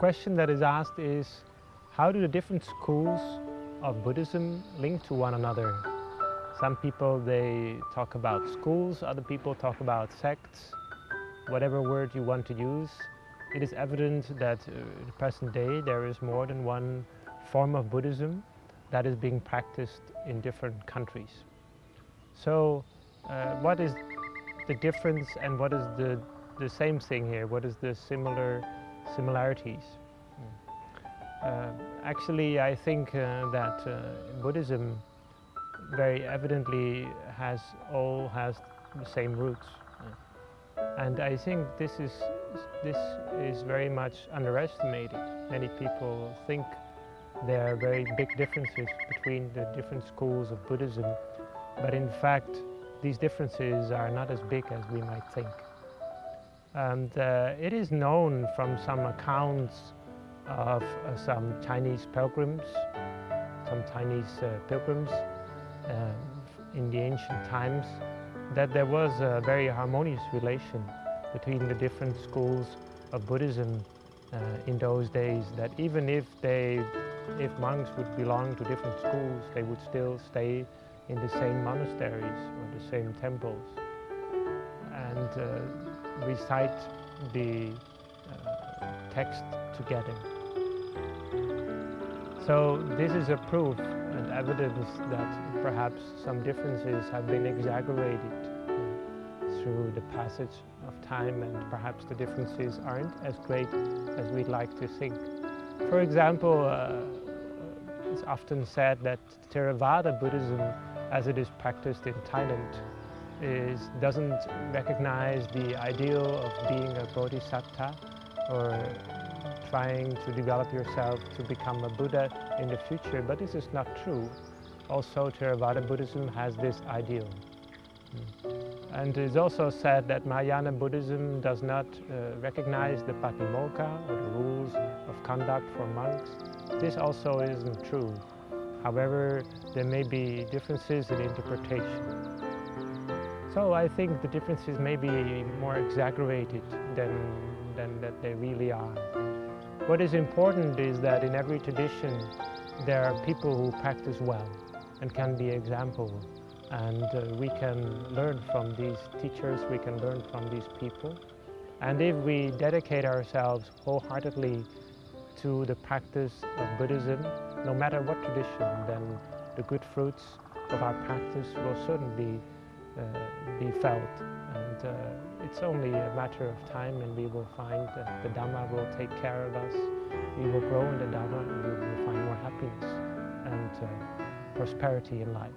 question that is asked is, how do the different schools of Buddhism link to one another? Some people, they talk about schools, other people talk about sects. Whatever word you want to use, it is evident that in the present day there is more than one form of Buddhism that is being practiced in different countries. So what is the difference and what is the same thing here? What is the similarities? Actually, I think that Buddhism very evidently all has the same roots. And I think this is very much underestimated. Many people think there are very big differences between the different schools of Buddhism, but in fact these differences are not as big as we might think. And it is known from some accounts of some Chinese pilgrims in the ancient times, that there was a very harmonious relation between the different schools of Buddhism in those days, that even if monks would belong to different schools, they would still stay in the same monasteries or the same temples and recite the text together. So this is a proof and evidence that perhaps some differences have been exaggerated through the passage of time, and perhaps the differences aren't as great as we'd like to think. For example, it's often said that Theravada Buddhism, as it is practiced in Thailand, doesn't recognize the ideal of being a bodhisattva or trying to develop yourself to become a Buddha in the future, but this is not true. Also, Theravada Buddhism has this ideal. And it's also said that Mahayana Buddhism does not recognize the patimokkha or the rules of conduct for monks. This also isn't true. However, there may be differences in interpretation. So I think the differences may be more exaggerated than that they really are. What is important is that in every tradition there are people who practice well and can be example, and we can learn from these teachers, we can learn from these people. And if we dedicate ourselves wholeheartedly to the practice of Buddhism, no matter what tradition, then the good fruits of our practice will certainly be felt. And it's only a matter of time, and we will find that the Dhamma will take care of us. We will grow in the Dhamma, and we will find more happiness and prosperity in life.